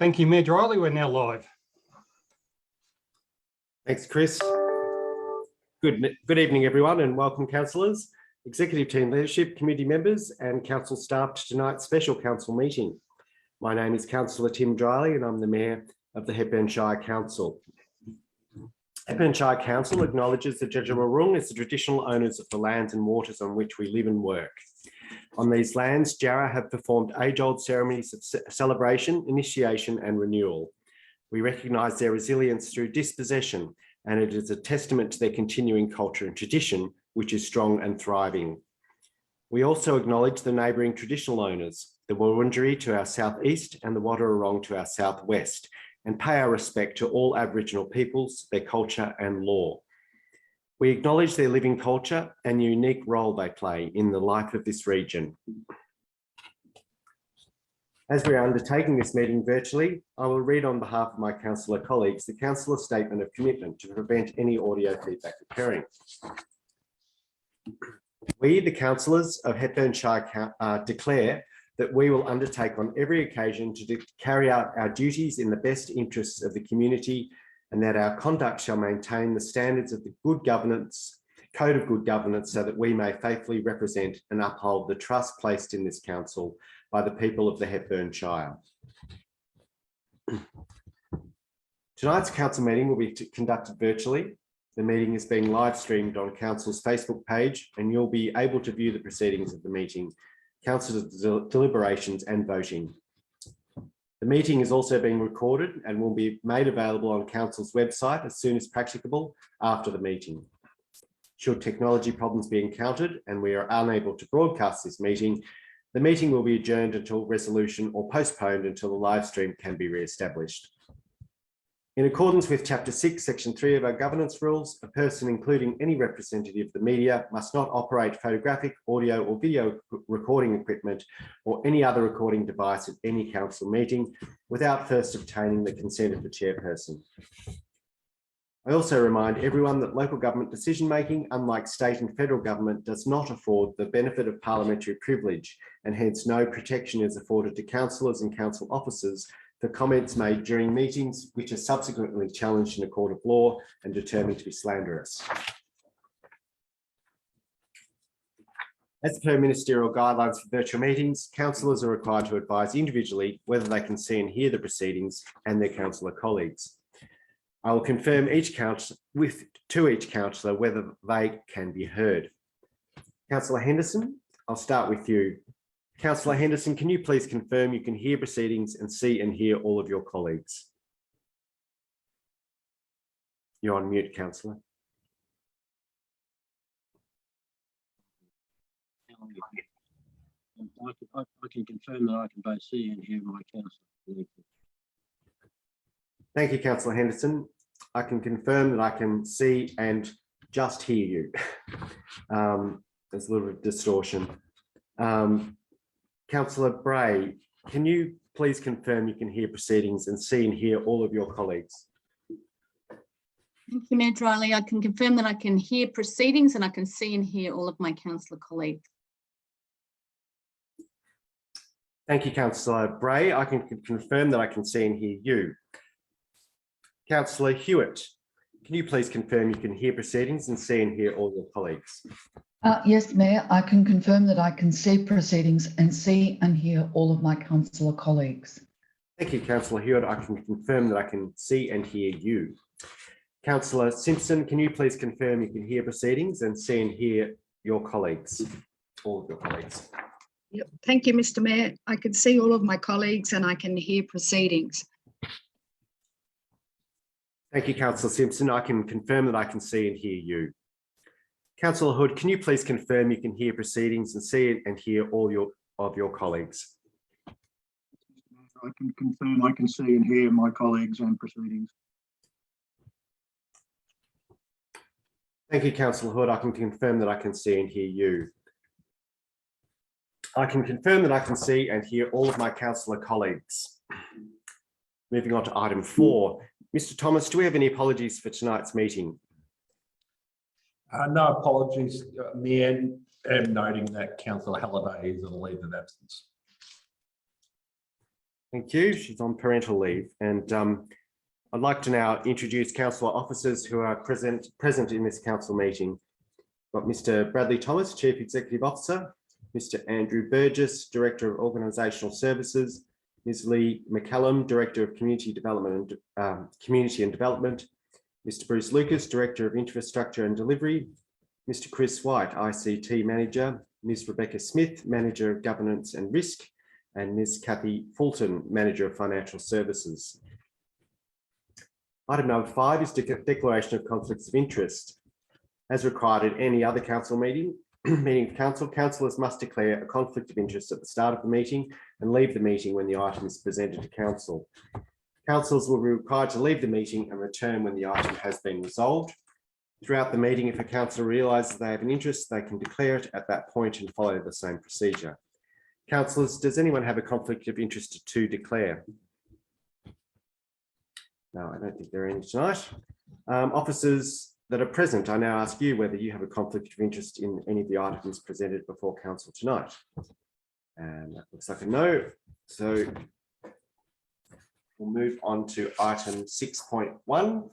Thank you, Mayor Riley. We're now live. Thanks, Chris. Good evening, everyone, and welcome, councillors, executive team leadership, committee members and council staff to tonight's special council meeting. My name is Councillor Tim Driley and I'm the Mayor of the Hepburn Shire Council. Hepburn Shire Council acknowledges the Dja Dja Wurrung as the traditional owners of the lands and waters on which we live and work. On these lands, Jarrah have performed age-old ceremonies of celebration, initiation and renewal. We recognise their resilience through dispossession, and it is a testament to their continuing culture and tradition, which is strong and thriving. We also acknowledge the neighbouring traditional owners, the Wurundjeri to our southeast and the Wadawurrung to our southwest, and pay our respect to all Aboriginal peoples, their culture and law. We acknowledge their living culture and the unique role they play in the life of this region. As we are undertaking this meeting virtually, I will read on behalf of my councillor colleagues the councillor statement of commitment to prevent any audio feedback occurring. We, the councillors of Hepburn Shire, declare that we will undertake on every occasion to carry out our duties in the best interests of the community, and that our conduct shall maintain the standards of the good governance, code of good governance, so that we may faithfully represent and uphold the trust placed in this council by the people of the Hepburn Shire. Tonight's council meeting will be conducted virtually. The meeting is being live streamed on council's Facebook page, and you'll be able to view the proceedings of the meeting, council's deliberations and voting. The meeting is also being recorded and will be made available on council's website as soon as practicable after the meeting. Should technology problems be encountered and we are unable to broadcast this meeting, the meeting will be adjourned until resolution or postponed until the live stream can be re-established. In accordance with Chapter 6, Section 3 of our governance rules, a person, including any representative of the media, must not operate photographic, audio or video recording equipment or any other recording device at any council meeting without first obtaining the consent of the chairperson. I also remind everyone that local government decision-making, unlike state and federal government, does not afford the benefit of parliamentary privilege, and hence no protection is afforded to councillors and council officers for comments made during meetings which are subsequently challenged in a court of law and determined to be slanderous. As per ministerial guidelines for virtual meetings, councillors are required to advise individually whether they can see and hear the proceedings and their councillor colleagues. I will confirm to each councillor whether they can be heard. Councillor Henderson, I'll start with you. Councillor Henderson, can you please confirm you can hear proceedings and see and hear all of your colleagues? You're on mute, councillor. I can confirm that I can both see and hear my councillor. Thank you, Councillor Henderson. I can confirm that I can see and just hear you. There's a little bit of distortion. Councillor Bray, can you please confirm you can hear proceedings and see and hear all of your colleagues? Thank you, Mayor Riley. I can confirm that I can hear proceedings and I can see and hear all of my councillor colleagues. Thank you, Councillor Bray. I can confirm that I can see and hear you. Councillor Hewitt, can you please confirm you can hear proceedings and see and hear all your colleagues? Yes, Mayor, I can confirm that I can see proceedings and see and hear all of my councillor colleagues. Thank you, Councillor Hewitt. I can confirm that I can see and hear you. Councillor Simpson, can you please confirm you can hear proceedings and see and hear your colleagues, all of your colleagues? Yep. Thank you, Mr. Mayor. I can see all of my colleagues and I can hear proceedings. Thank you, Councillor Simpson. I can confirm that I can see and hear you. Councillor Hood, can you please confirm you can hear proceedings and see and hear all of your colleagues? I can confirm I can see and hear my colleagues and proceedings. Thank you, Councillor Hood. I can confirm that I can see and hear you. I can confirm that I can see and hear all of my councillor colleagues. Moving on to item 4. Mr. Thomas, do we have any apologies for tonight's meeting? No apologies, Mayor, and noting that Councillor Halliday is on leave of absence. Thank you. She's on parental leave. And I'd like to now introduce councillor officers who are present in this council meeting. Got Mr. Bradley Thomas, Chief Executive Officer, Mr. Andrew Burgess, Director of Organisational Services, Ms. Lee McCallum, Director of Community Development and Development, Mr. Bruce Lucas, Director of Infrastructure and Delivery, Mr. Chris White, ICT Manager, Ms. Rebecca Smith, Manager of Governance and Risk, and Ms. Kathy Fulton, Manager of Financial Services. Item number 5 is declaration of conflicts of interest. As required at any other council meeting of council, councillors must declare a conflict of interest at the start of the meeting and leave the meeting when the item is presented to council. Councillors will be required to leave the meeting and return when the item has been resolved. Throughout the meeting, if a councillor realises they have an interest, they can declare it at that point and follow the same procedure. Councillors, does anyone have a conflict of interest to declare? No, I don't think there are any tonight. Officers that are present, I now ask you whether you have a conflict of interest in any of the items presented before council tonight. And that looks like a no. So we'll move on to item 6.1,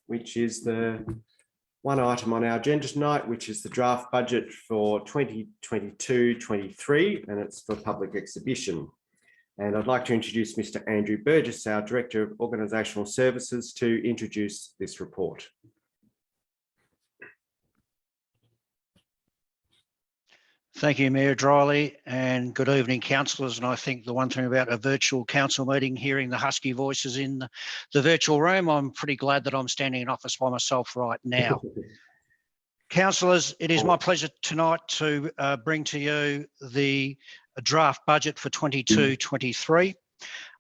which is the one item on our agenda tonight, which is the draft budget for 2022-23, and it's for public exhibition. And I'd like to introduce Mr. Andrew Burgess, our Director of Organisational Services, to introduce this report. Thank you, Mayor Dryley, and good evening, councillors. And I think the one thing about a virtual council meeting, hearing the husky voices in the virtual room, I'm pretty glad that I'm standing in office by myself right now. Councillors, it is my pleasure tonight to bring to you the draft budget for 22-23.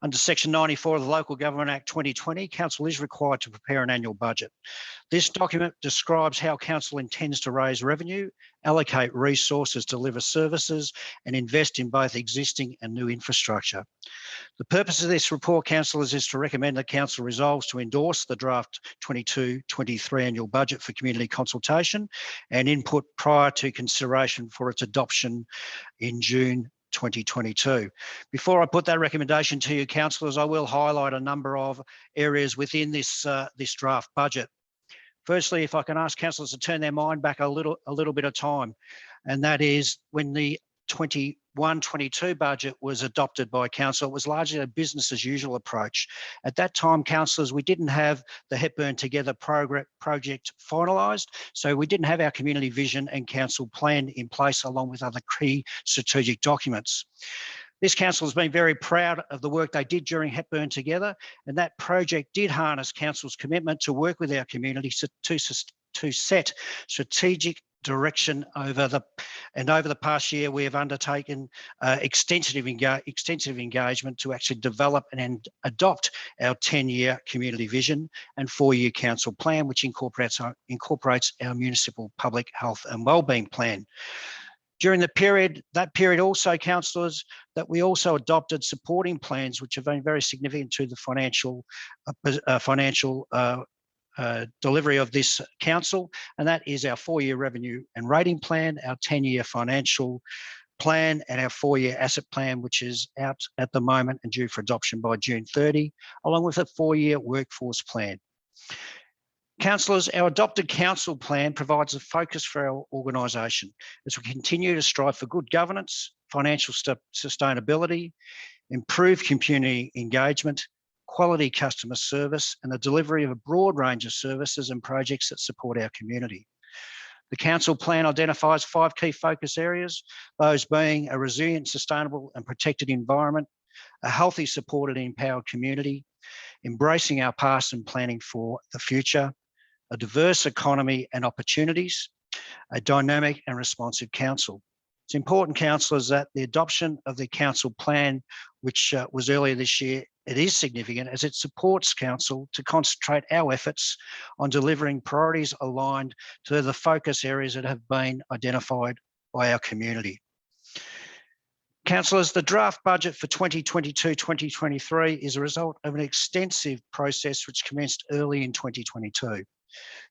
Under Section 94 of the Local Government Act 2020, Council is required to prepare an annual budget. This document describes how Council intends to raise revenue, allocate resources, deliver services, and invest in both existing and new infrastructure. The purpose of this report, councillors, is to recommend that Council resolves to endorse the draft 22-23 annual budget for community consultation and input prior to consideration for its adoption in June 2022. Before I put that recommendation to you, councillors, I will highlight a number of areas within this draft budget. Firstly, if I can ask councillors to turn their mind back a little bit of time, and that is when the 21-22 budget was adopted by council, it was largely a business as usual approach. At that time, councillors, we didn't have the Hepburn Together project finalised, so we didn't have our community vision and council plan in place along with other key strategic documents. This council has been very proud of the work they did during Hepburn Together, and that project did harness council's commitment to work with our community to set strategic direction over the past year. We have undertaken extensive engagement to actually develop and adopt our 10-year community vision and 4-year council plan, which incorporates our municipal public health and wellbeing plan. During that period also, councillors, that we also adopted supporting plans which have been very significant to the financial delivery of this council, and that is our 4-year revenue and rating plan, our 10-year financial plan, and our 4-year asset plan, which is out at the moment and due for adoption by June 30, along with a 4-year workforce plan. Councillors, our adopted council plan provides a focus for our organisation as we continue to strive for good governance, financial sustainability, improved community engagement, quality customer service, and the delivery of a broad range of services and projects that support our community. The council plan identifies 5 key focus areas, those being a resilient, sustainable and protected environment, a healthy, supported and empowered community, embracing our past and planning for the future, a diverse economy and opportunities, a dynamic and responsive council. It's important, councillors, that the adoption of the council plan, which was earlier this year, it is significant as it supports council to concentrate our efforts on delivering priorities aligned to the focus areas that have been identified by our community. Councillors, the draft budget for 2022-2023 is a result of an extensive process which commenced early in 2022.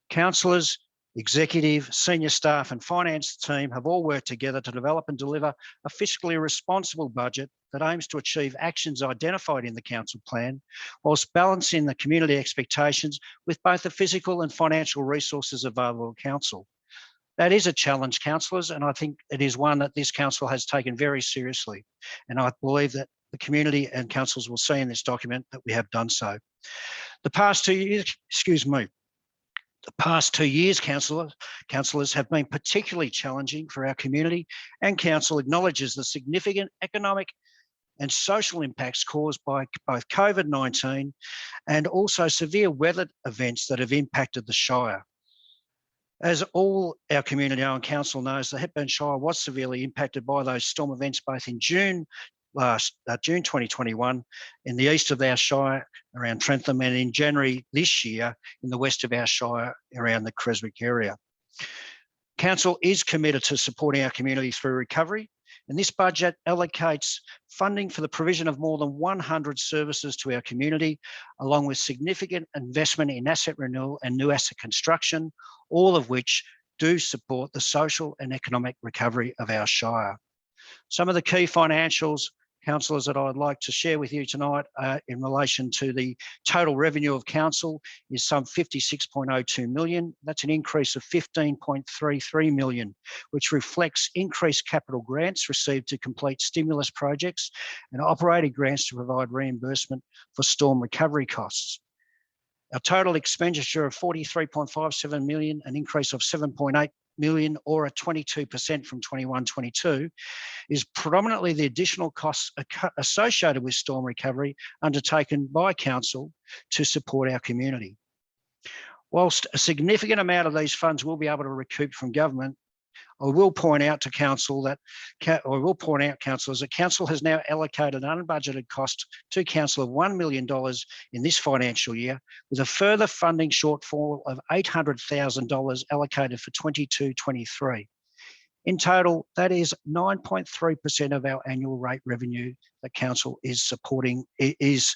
Councillors, Executive, senior staff and finance team have all worked together to develop and deliver a fiscally responsible budget that aims to achieve actions identified in the council plan, whilst balancing the community expectations with both the physical and financial resources available to council. That is a challenge, councillors, and I think it is one that this council has taken very seriously. And I believe that the community and councils will see in this document that we have done so. The past 2 years, councillors have been particularly challenging for our community, and council acknowledges the significant economic and social impacts caused by both COVID-19 and also severe weather events that have impacted the Shire. As all our community and council knows, the Hepburn Shire was severely impacted by those storm events both in June 2021 in the east of our Shire around Trentham, and in January this year in the west of our Shire around the Creswick area. Council is committed to supporting our community through recovery, and this budget allocates funding for the provision of more than 100 services to our community, along with significant investment in asset renewal and new asset construction, all of which do support the social and economic recovery of our Shire. Some of the key financials, councillors, that I'd like to share with you tonight in relation to the total revenue of council is some 56.02 million. That's an increase of 15.33 million, which reflects increased capital grants received to complete stimulus projects and operating grants to provide reimbursement for storm recovery costs. Our total expenditure of 43.57 million, an increase of 7.8 million or a 22% from 21-22, is predominantly the additional costs associated with storm recovery undertaken by council to support our community. Whilst a significant amount of these funds will be able to recoup from government, I will point out to council that, councillors, that council has now allocated an unbudgeted cost to council of $1 million in this financial year, with a further funding shortfall of $800,000 allocated for 22-23. In total, that is 9.3% of our annual rate revenue that council is supporting, is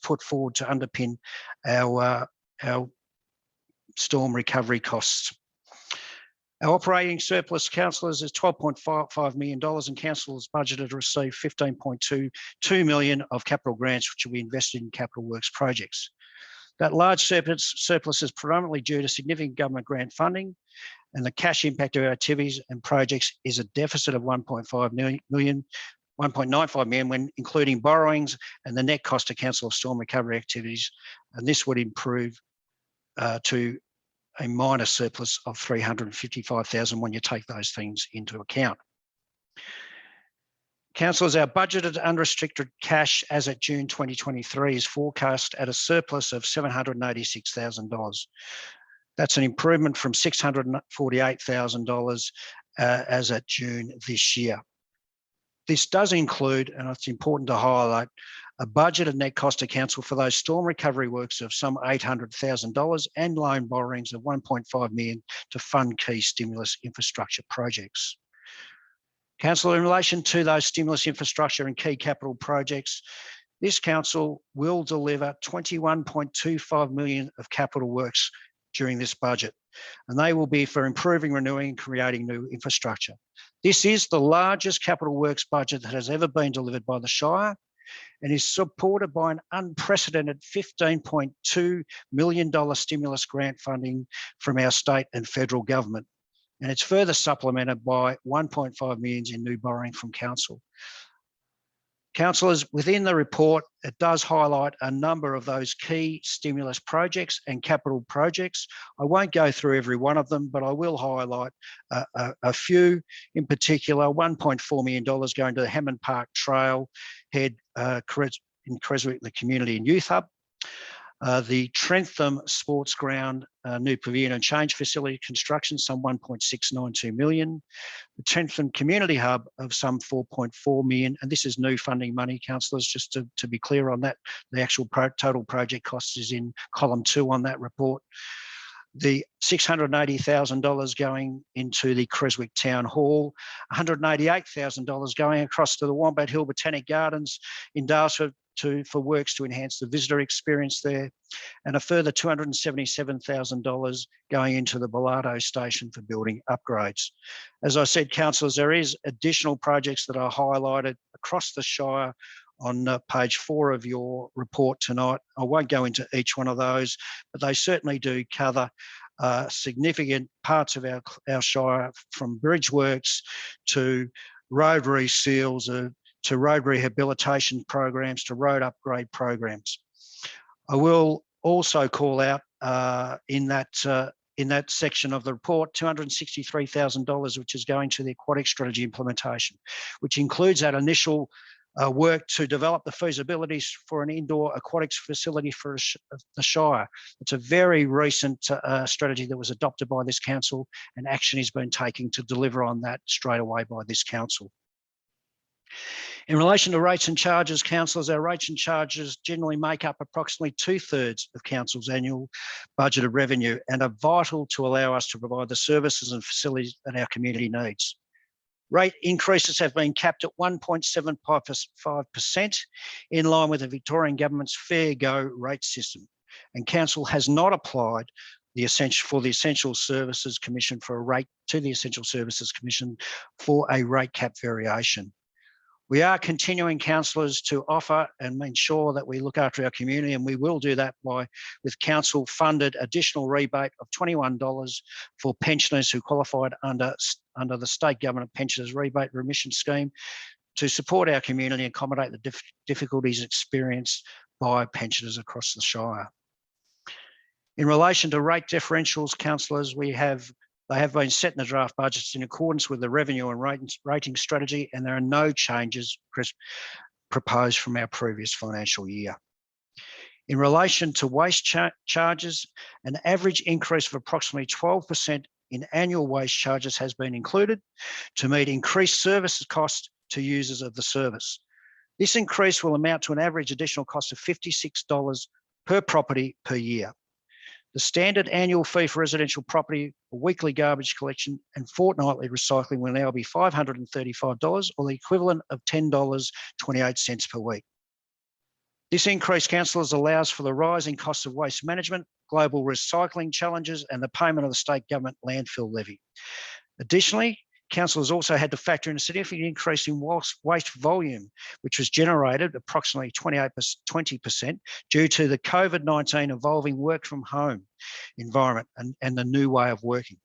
put forward to underpin our storm recovery costs. Our operating surplus, councillors, is $12.55 million, and council has budgeted to receive $15.22 million of capital grants, which will be invested in capital works projects. That large surplus is predominantly due to significant government grant funding, and the cash impact of our activities and projects is a deficit of $1.95 million when including borrowings and the net cost to council of storm recovery activities, and this would improve to a minor surplus of $355,000 when you take those things into account. Councillors, our budgeted unrestricted cash as at June 2023 is forecast at a surplus of $786,000. That's an improvement from $648,000 as at June this year. This does include, and it's important to highlight, a budgeted net cost to council for those storm recovery works of some $800,000 and loan borrowings of $1.5 million to fund key stimulus infrastructure projects. Council, in relation to those stimulus infrastructure and key capital projects, this council will deliver $21.25 million of capital works during this budget, and they will be for improving, renewing and creating new infrastructure. This is the largest capital works budget that has ever been delivered by the Shire, and is supported by an unprecedented $15.2 million stimulus grant funding from our state and federal government. And it's further supplemented by $1.5 million in new borrowing from council. Councillors, within the report, it does highlight a number of those key stimulus projects and capital projects. I won't go through every one of them, but I will highlight a few. In particular, $1.4 million going to the Hammond Park Trail Head in Creswick, the Community and Youth Hub. The Trentham Sports Ground new pavilion and change facility construction, some $1.692 million. The Trentham Community Hub of some $4.4 million, and this is new funding money, councillors, just to be clear on that. The actual total project cost is in column 2 on that report. the $680,000 going into the Creswick Town Hall, $188,000 going across to the Wombat Hill Botanic Gardens in Daylesford for works to enhance the visitor experience there, and a further $277,000 going into the Bellardo station for building upgrades. As I said, councillors, there is additional projects that are highlighted across the Shire on page 4 of your report tonight. I won't go into each one of those, but they certainly do cover significant parts of our Shire, from bridge works to road reseals, to road rehabilitation programs, to road upgrade programs. I will also call out in that section of the report, $263,000, which is going to the aquatic strategy implementation, which includes that initial work to develop the feasibilities for an indoor aquatics facility for the Shire. It's a very recent strategy that was adopted by this council, and action has been taken to deliver on that straight away by this council. In relation to rates and charges, councillors, our rates and charges generally make up approximately 2/3 of council's annual budgeted revenue and are vital to allow us to provide the services and facilities that our community needs. Rate increases have been capped at 1.75%, in line with the Victorian Government's Fair Go rate system, and council has not applied the Essential Services Commission for a rate cap variation. We are continuing, councillors, to offer and ensure that we look after our community, and we will do that with council-funded additional rebate of $21 for pensioners who qualified under the State Government Pensioners Rebate Remission Scheme, to support our community and accommodate the difficulties experienced by pensioners across the Shire. In relation to rate differentials, councillors, they have been set in the draft budgets in accordance with the revenue and rating strategy, and there are no changes proposed from our previous financial year. In relation to waste charges, an average increase of approximately 12% in annual waste charges has been included to meet increased services costs to users of the service. This increase will amount to an average additional cost of $56 per property per year. The standard annual fee for residential property, weekly garbage collection and fortnightly recycling will now be $535, or the equivalent of $10.28 per week. This increase, councillors, allows for the rising costs of waste management, global recycling challenges and the payment of the state government landfill levy. Additionally, councillors also had to factor in a significant increase in waste volume, which was generated approximately 20% due to the COVID-19 evolving work from home environment and the new way of working.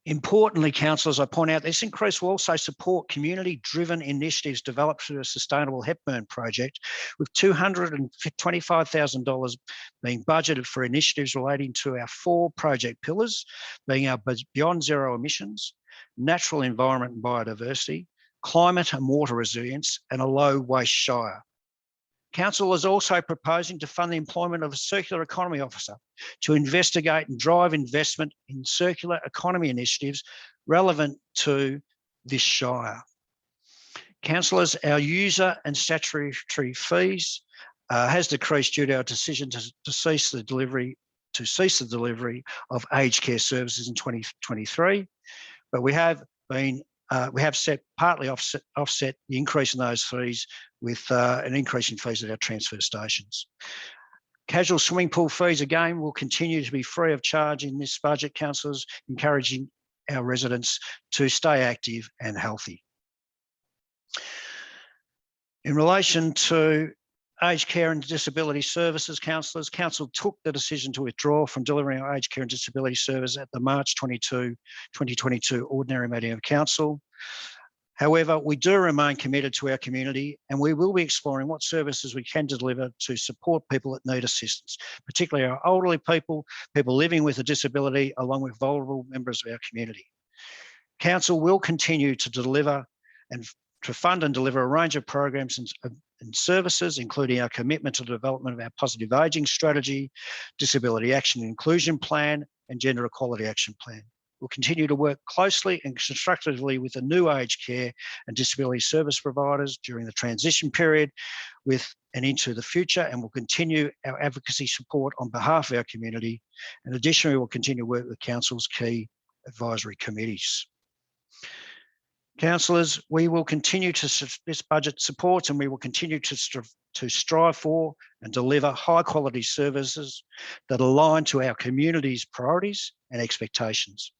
Importantly, councillors, I point out this increase will also support community-driven initiatives developed through a Sustainable Hepburn project, with $225,000 being budgeted for initiatives relating to our 4 project pillars, being our Beyond Zero Emissions, Natural Environment and Biodiversity, Climate and Water Resilience, and a Low Waste Shire. Council is also proposing to fund the employment of a circular economy officer to investigate and drive investment in circular economy initiatives relevant to this Shire. Councillors, our user and statutory fees has decreased due to our decision to cease the delivery of aged care services in 2023, but we have partly offset the increase in those fees with an increase in fees at our transfer stations. Casual swimming pool fees, again, will continue to be free of charge in this budget, councillors, encouraging our residents to stay active and healthy. In relation to aged care and disability services, councillors, council took the decision to withdraw from delivering our aged care and disability service at the March 2022 ordinary meeting of council. However, we do remain committed to our community, and we will be exploring what services we can deliver to support people that need assistance, particularly our elderly people, people living with a disability, along with vulnerable members of our community. Council will continue to deliver and to fund and deliver a range of programs and services, including our commitment to the development of our positive ageing strategy, disability action and inclusion plan, and gender equality action plan. will continue to work closely and constructively with the new aged care and disability service providers during the transition period and into the future, and will continue our advocacy support on behalf of our community. And additionally, we'll continue to work with Council's key advisory committees. Councillors, we will continue this budget supports, and we will continue to strive for and deliver high quality services that align to our community's priorities and expectations.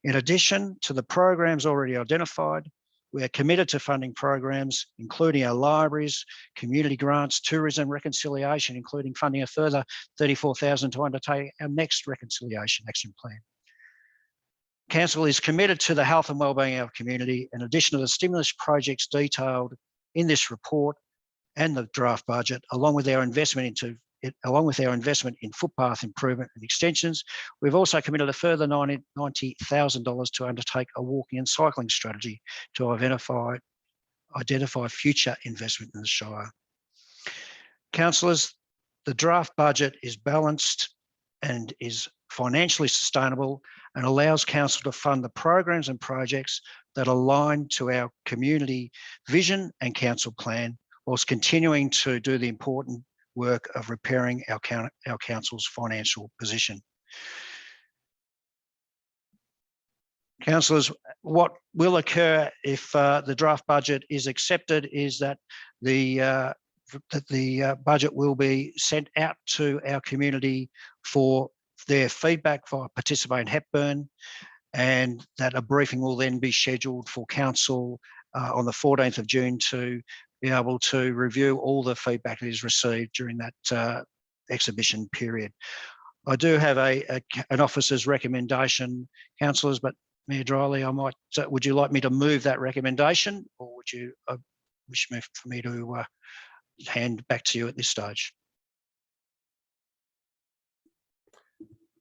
In addition to the programs already identified, we are committed to funding programs, including our libraries, community grants, tourism, reconciliation, including funding a further $34,000 to undertake our next reconciliation action plan. Council is committed to the health and wellbeing of our community. In addition to the stimulus projects detailed in this report and the draft budget, along with our investment in footpath improvement and extensions, we've also committed a further $90,000 to undertake a walking and cycling strategy to identify future investment in the Shire. Councillors, the draft budget is balanced and is financially sustainable and allows Council to fund the programs and projects that align to our community vision and Council plan, whilst continuing to do the important work of repairing our Council's financial position. Councillors, what will occur if the draft budget is accepted is that the budget will be sent out to our community for their feedback via Participate Hepburn, and that a briefing will then be scheduled for Council on the 14th of June to be able to review all the feedback that is received during that exhibition period. I do have an officer's recommendation, councillors, but Mayor Drylee, would you like me to move that recommendation, or would you wish for me to hand back to you at this stage?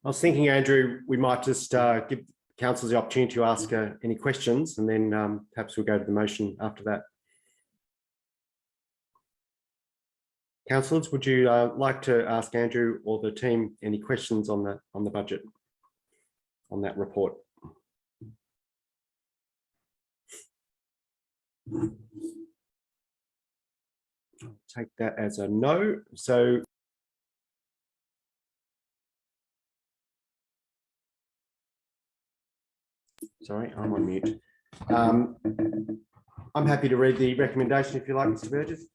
I was thinking, Andrew, we might just give councillors the opportunity to ask any questions, and then perhaps we'll go to the motion after that. Councillors, would you like to ask Andrew or the team any questions on the budget, on that report? I'll take that as a no. So sorry, I'm on mute. I'm happy to read the recommendation if you like, Mr. Burgess.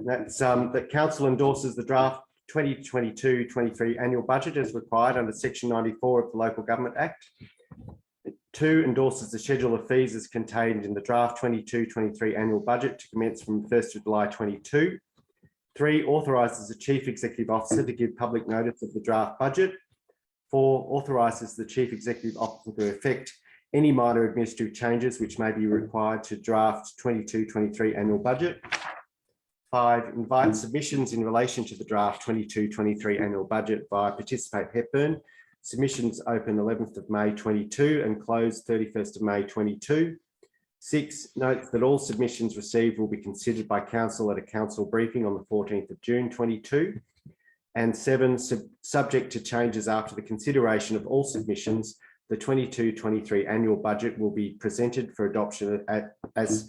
That's that Council endorses the draft 2022-23 annual budget as required under Section 94 of the Local Government Act. 2, endorses the schedule of fees as contained in the draft 22-23 annual budget to commence from 1st of July 22. 3, authorises the Chief Executive Officer to give public notice of the draft budget. 4, authorises the Chief Executive Officer to effect any minor administrative changes which may be required to draft 22-23 annual budget. 5, invites submissions in relation to the draft 22-23 annual budget via Participate Hepburn. Submissions open 11th of May 22 and close 31st of May 22. 6, notes that all submissions received will be considered by Council at a Council briefing on the 14th of June 22. And 7, subject to changes after the consideration of all submissions, the 22-23 annual budget will be presented for adoption as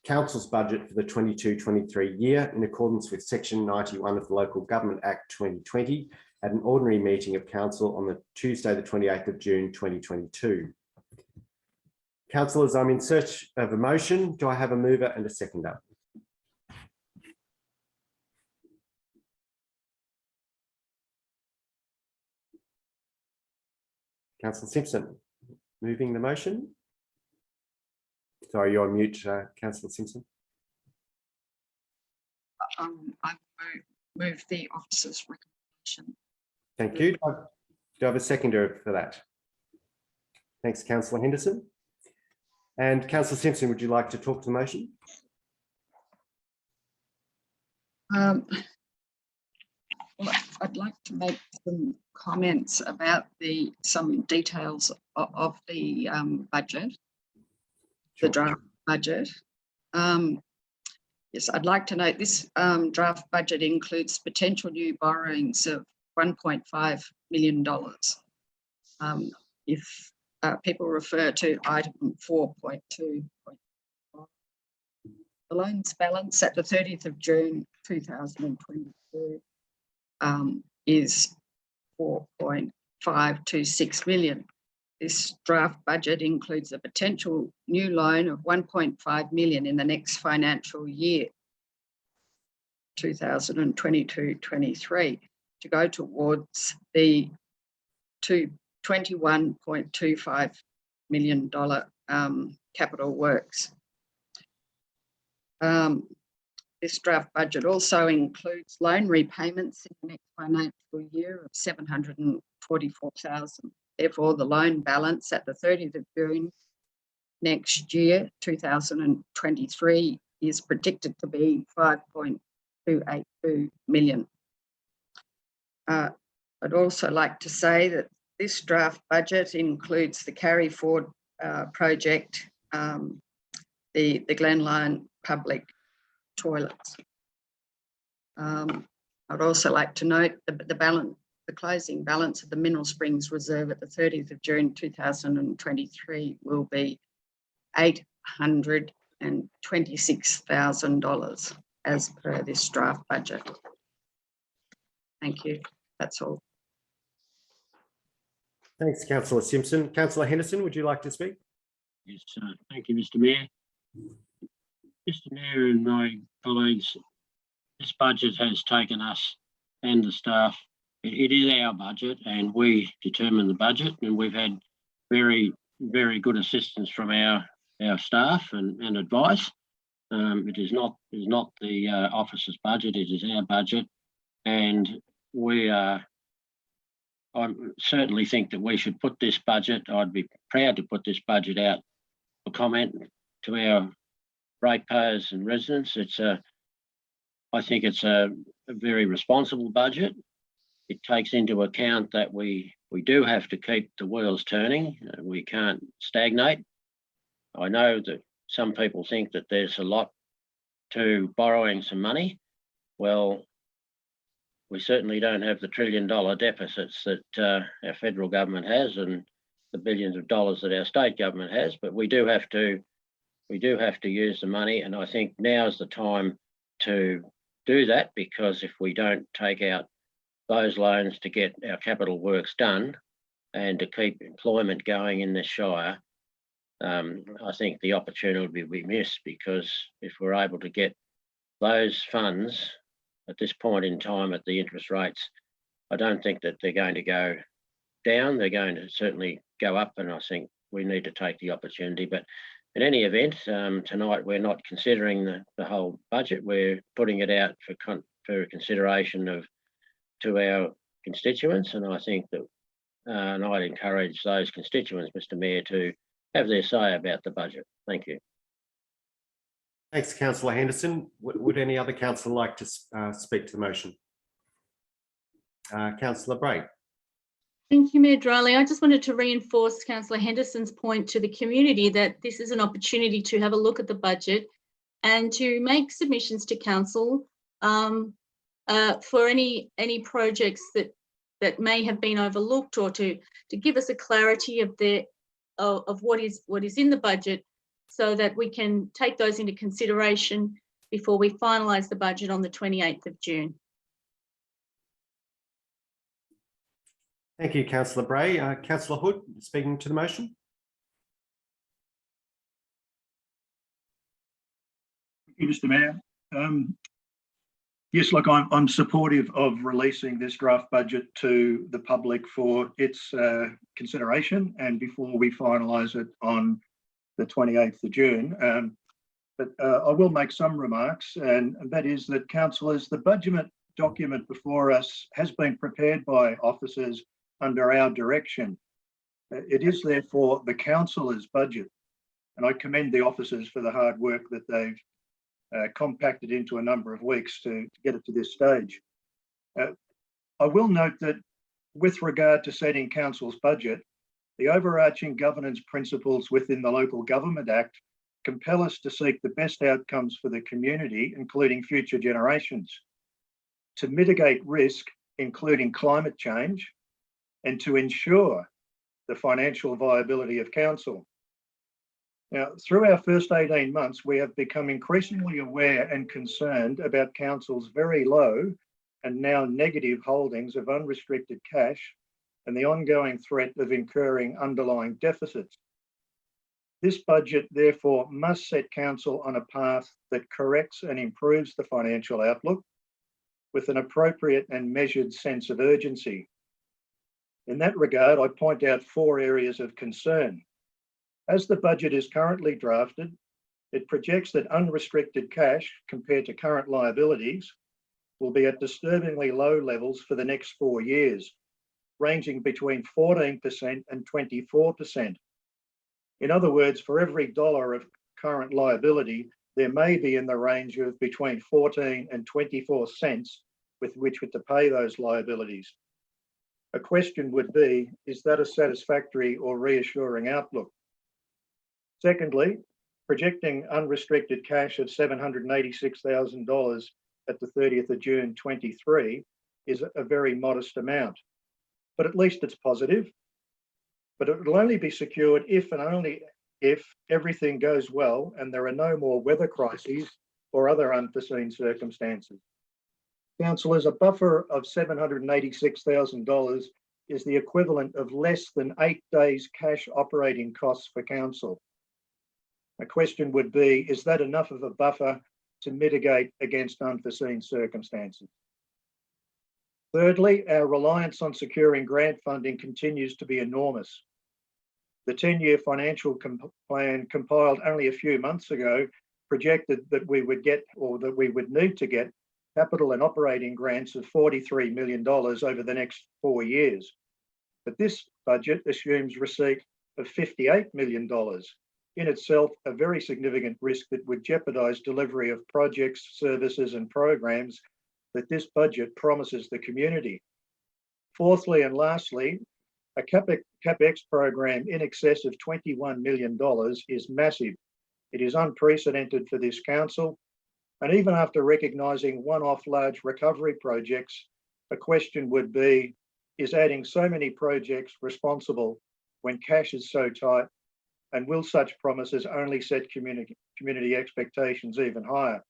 Council's budget for the 22-23 year in accordance with Section 91 of the Local Government Act 2020 at an ordinary meeting of Council on the Tuesday, the 28th of June 2022. Councillors, I'm in search of a motion. Do I have a mover and a seconder? Councillor Simpson, moving the motion. Sorry, you're on mute, Councillor Simpson. I move the officer's recommendation. Thank you. Do I have a seconder for that? Thanks, Councillor Henderson. And Councillor Simpson, would you like to talk to the motion? Well, I'd like to make some comments about some details of the budget, the draft budget. Yes, I'd like to note this draft budget includes potential new borrowings of $1.5 million. If people refer to item 4.2. The loans balance at the 30th of June 2022 is 4.526 million. This draft budget includes a potential new loan of 1.5 million in the next financial year, 2022-23, to go towards the $21.25 million capital works. This draft budget also includes loan repayments in the next financial year of 744,000. Therefore, the loan balance at the 30th of June next year, 2023, is predicted to be 5.282 million. I'd also like to say that this draft budget includes the carry forward project, the Glen Lyon public toilets. I'd also like to note the closing balance of the Mineral Springs Reserve at the 30th of June 2023 will be $826,000 as per this draft budget. Thank you. That's all. Thanks, Councillor Simpson. Councillor Henderson, would you like to speak? Yes, thank you, Mr. Mayor. Mr. Mayor and my colleagues, this budget has taken us and the staff. It is our budget and we determine the budget, and we've had very, very good assistance from our staff and advice. It is not the officer's budget, it is our budget, and I certainly think that we should put this budget, I'd be proud to put this budget out for comment to our ratepayers and residents. I think it's a very responsible budget. It takes into account that we do have to keep the wheels turning. We can't stagnate. I know that some people think that there's a lot to borrowing some money. Well, we certainly don't have the $1 trillion deficits that our federal government has and the billions of dollars that our state government has, but we do have to use the money, and I think now is the time to do that, because if we don't take out those loans to get our capital works done and to keep employment going in this shire, I think the opportunity will be missed, because if we're able to get those funds at this point in time at the interest rates, I don't think that they're going to go down. They're going to certainly go up, and I think we need to take the opportunity. But in any event, tonight we're not considering the whole budget. We're putting it out for consideration to our constituents, and I think that and I'd encourage those constituents, Mr. Mayor, to have their say about the budget. Thank you. Thanks, Councillor Henderson. Would any other councillor like to speak to the motion? Councillor Bray. Thank you, Mayor Drowley. I just wanted to reinforce Councillor Henderson's point to the community that this is an opportunity to have a look at the budget and to make submissions to council for any projects that may have been overlooked, or to give us a clarity of what is in the budget, so that we can take those into consideration before we finalise the budget on the 28th of June. Thank you, Councillor Bray. Councillor Hood, speaking to the motion. Thank you, Mr. Mayor. Yes, look, I'm supportive of releasing this draft budget to the public for its consideration and before we finalise it on the 28th of June. But I will make some remarks, and that is that, councillors, the budget document before us has been prepared by officers under our direction. It is therefore the councillors' budget, and I commend the officers for the hard work that they've compacted into a number of weeks to get it to this stage. I will note that with regard to setting council's budget, the overarching governance principles within the Local Government Act compel us to seek the best outcomes for the community, including future generations, to mitigate risk, including climate change, and to ensure the financial viability of council. Now, through our first 18 months, we have become increasingly aware and concerned about council's very low and now negative holdings of unrestricted cash and the ongoing threat of incurring underlying deficits. This budget, therefore, must set council on a path that corrects and improves the financial outlook with an appropriate and measured sense of urgency. In that regard, I point out 4 areas of concern. As the budget is currently drafted, it projects that unrestricted cash compared to current liabilities will be at disturbingly low levels for the next 4 years, ranging between 14% and 24%. In other words, for every dollar of current liability, there may be in the range of between 14 and 24 cents with which to pay those liabilities. A question would be, is that a satisfactory or reassuring outlook? Secondly, projecting unrestricted cash of $786,000 at the 30th of June 23 is a very modest amount, but at least it's positive. But it will only be secured if and only if everything goes well and there are no more weather crises or other unforeseen circumstances. Councillors, a buffer of $786,000 is the equivalent of less than 8 days cash operating costs for council. A question would be, is that enough of a buffer to mitigate against unforeseen circumstances? Thirdly, our reliance on securing grant funding continues to be enormous. The 10-year financial plan compiled only a few months ago projected that we would get, or that we would need to get, capital and operating grants of $43 million over the next 4 years. But this budget assumes receipt of $58 million, in itself a very significant risk that would jeopardise delivery of projects, services and programs that this budget promises the community. Fourthly and lastly, a CapEx program in excess of $21 million is massive. It is unprecedented for this council. And even after recognising one-off large recovery projects, a question would be, is adding so many projects responsible when cash is so tight? And will such promises only set community expectations even higher?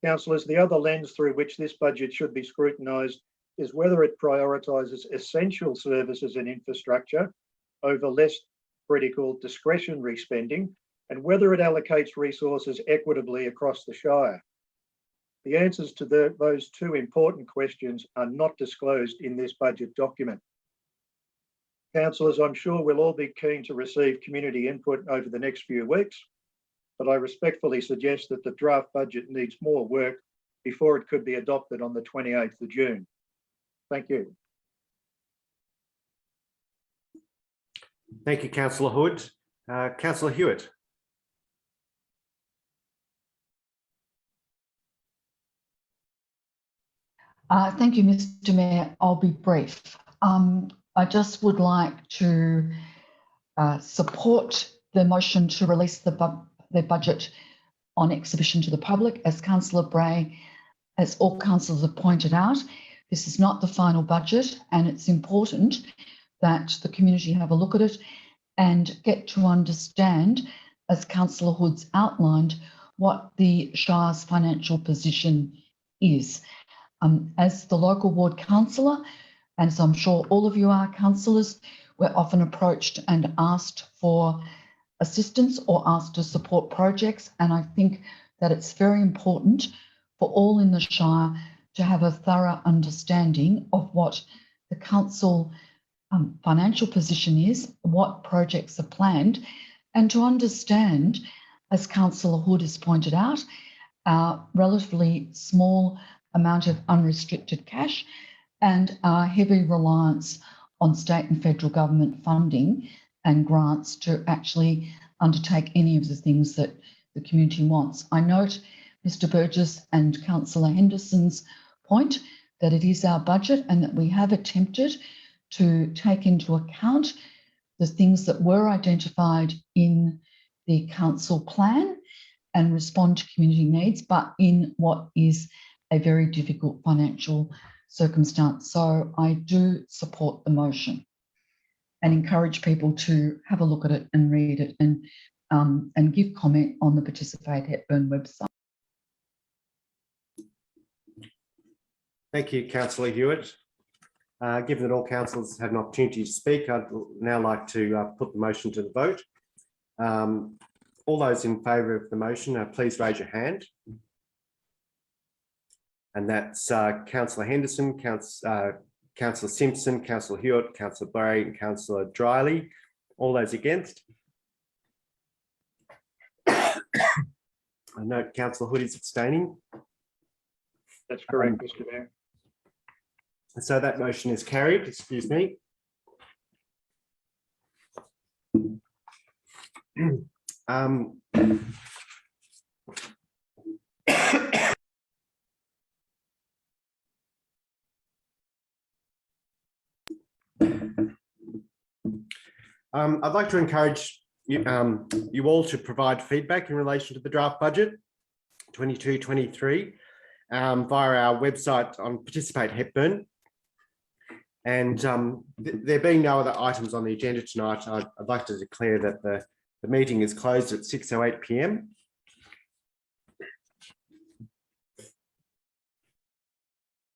Councillors, the other lens through which this budget should be scrutinised is whether it prioritises essential services and infrastructure over less critical discretionary spending, and whether it allocates resources equitably across the Shire. The answers to those 2 important questions are not disclosed in this budget document. Councillors, I'm sure we'll all be keen to receive community input over the next few weeks, but I respectfully suggest that the draft budget needs more work before it could be adopted on the 28th of June. Thank you. Thank you, Councillor Hood. Councillor Hewitt. Thank you, Mr. Mayor. I'll be brief. I just would like to support the motion to release the budget on exhibition to the public. As Councillor Bray, as all councillors have pointed out, this is not the final budget, and it's important that the community have a look at it and get to understand, as Councillor Hood's outlined, what the Shire's financial position is. As the local ward councillor, and as I'm sure all of you are councillors, we're often approached and asked for assistance or asked to support projects. And I think that it's very important for all in the Shire to have a thorough understanding of what the council financial position is, what projects are planned, and to understand, as Councillor Hood has pointed out, our relatively small amount of unrestricted cash and our heavy reliance on state and federal government funding and grants to actually undertake any of the things that the community wants. I note Mr. Burgess and Councillor Henderson's point that it is our budget and that we have attempted to take into account the things that were identified in the council plan and respond to community needs, but in what is a very difficult financial circumstance. So I do support the motion. and encourage people to have a look at it and read it and give comment on the Participate Hepburn website. Thank you, Councillor Hewitt. Given that all councillors had an opportunity to speak, I'd now like to put the motion to the vote. All those in favour of the motion, please raise your hand. And that's Councillor Henderson, Councillor Simpson, Councillor Hewitt, Councillor Barry and Councillor Dryly. All those against? I note Councillor Hood is abstaining. That's correct, Mr. Mayor. So that motion is carried, excuse me. I'd like to encourage you all to provide feedback in relation to the draft budget 22-23 via our website on Participate Hepburn. And there being no other items on the agenda tonight, I'd like to declare that the meeting is closed at 6:08 p.m.